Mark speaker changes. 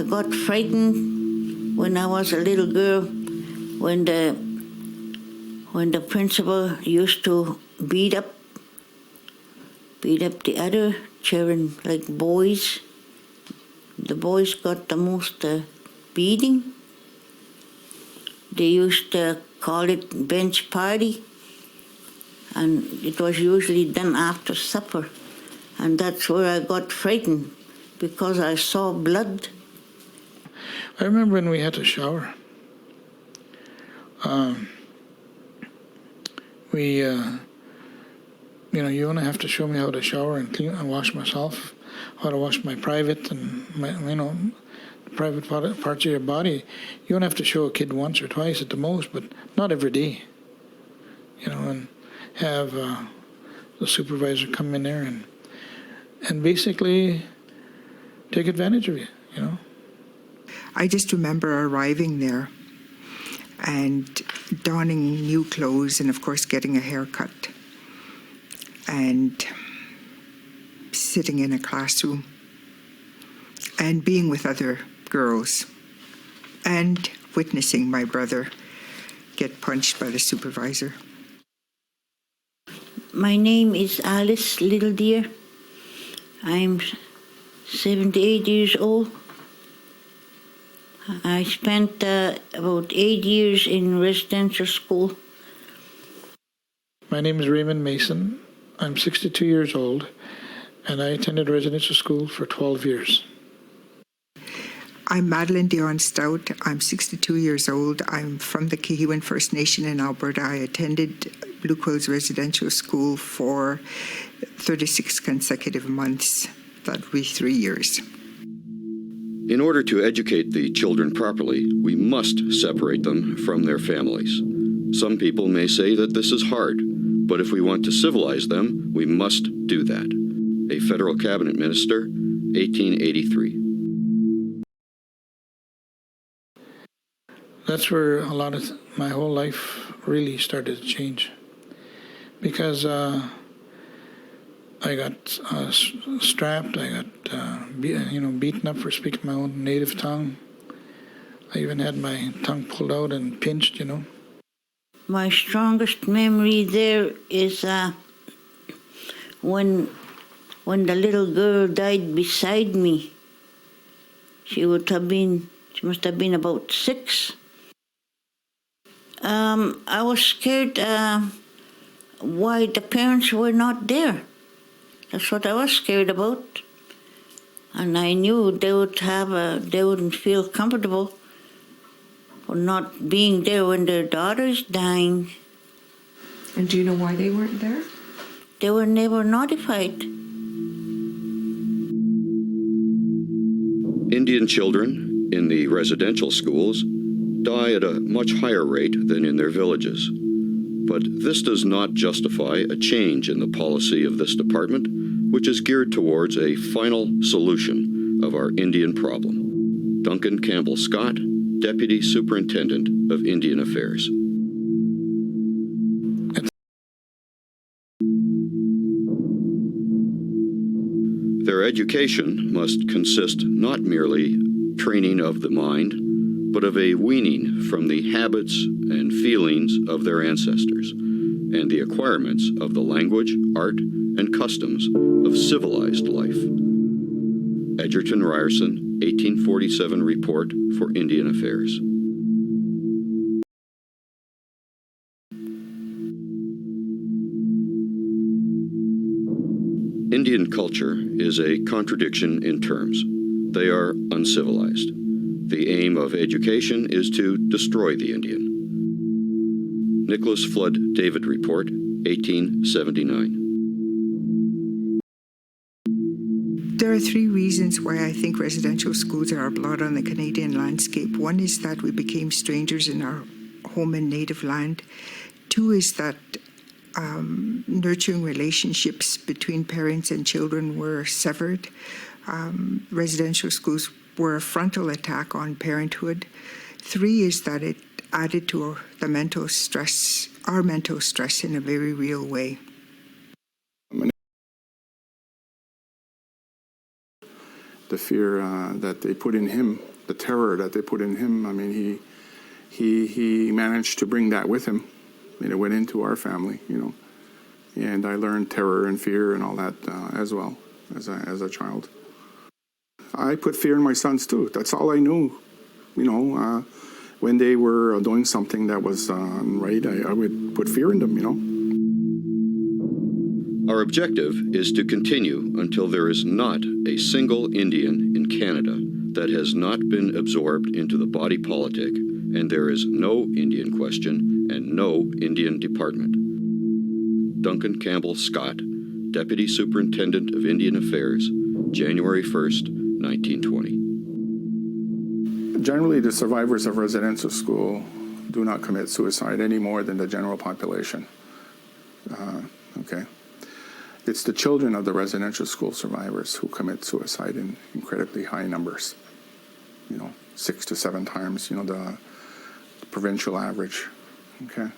Speaker 1: got frightened when I was a little girl when the principal used to beat up the other children, like boys. The boys got the most beating. They used to call it bench party, and it was usually done after supper. And that's where I got frightened, because I saw blood.
Speaker 2: I remember when we had to shower. You only have to show me how to shower and clean and wash myself, how to wash my private and my, private parts of your body. You only have to show a kid once or twice at the most, but not every day. And have the supervisor come in there and basically take advantage of you.
Speaker 3: I just remember arriving there and donning new clothes and, of course, getting a haircut and sitting in a classroom and being with other girls and witnessing my brother get punched by the supervisor.
Speaker 1: My name is Alice Little Deer. I'm 78 years old. I spent about 8 years in residential school.
Speaker 2: My name is Raymond Mason. I'm 62 years old, and I attended residential school for 12 years.
Speaker 3: I'm Madeline Dion Stout. I'm 62 years old. I'm from the Kihiwan First Nation in Alberta. I attended Blue Quills Residential School for 36 consecutive months. That would be 3 years.
Speaker 4: In order to educate the children properly, we must separate them from their families. Some people may say that this is hard, but if we want to civilize them, we must do that. A federal cabinet minister, 1883.
Speaker 2: That's where a lot of my whole life really started to change, because I got strapped. I got beaten up for speaking my own native tongue. I even had my tongue pulled out and pinched.
Speaker 1: My strongest memory there is when the little girl died beside me. She must have been about 6. I was scared why the parents were not there. That's what I was scared about. And I knew they wouldn't feel comfortable for not being there when their daughter's dying.
Speaker 5: And do you know why they weren't there?
Speaker 1: They were never notified.
Speaker 4: Indian children in the residential schools die at a much higher rate than in their villages. But this does not justify a change in the policy of this department, which is geared towards a final solution of our Indian problem. Duncan Campbell Scott, Deputy Superintendent of Indian Affairs. Their education must consist not merely training of the mind, but of a weaning from the habits and feelings of their ancestors and the acquirements of the language, art, and customs of civilized life. Edgerton Ryerson, 1847 Report for Indian Affairs. Indian culture is a contradiction in terms. They are uncivilized. The aim of education is to destroy the Indian. Nicholas Flood David Report, 1879.
Speaker 3: There are 3 reasons why I think residential schools are a blot on the Canadian landscape. 1 is that we became strangers in our home and native land. 2 is that nurturing relationships between parents and children were severed. Residential schools were a frontal attack on parenthood. 3 is that it added to our mental stress in a very real way.
Speaker 6: The fear that they put in him the terror that they put in him. I mean, he managed to bring that with him, and it went into our family, you know. And I learned terror and fear and all that as well as a child. I put fear in my sons too. That's all I knew, you know. When they were doing something that was right, I would put fear in them, you know.
Speaker 4: Our objective is to continue until there is not a single Indian in Canada that has not been absorbed into the body politic, and there is no Indian question and no Indian department. Duncan Campbell Scott, Deputy Superintendent of Indian Affairs, January 1st, 1920.
Speaker 6: Generally, the survivors of residential school do not commit suicide any more than the general population. Okay. It's the children of the residential school survivors who commit suicide in incredibly high numbers. You know, 6 to 7 times, you know, the provincial average. Okay.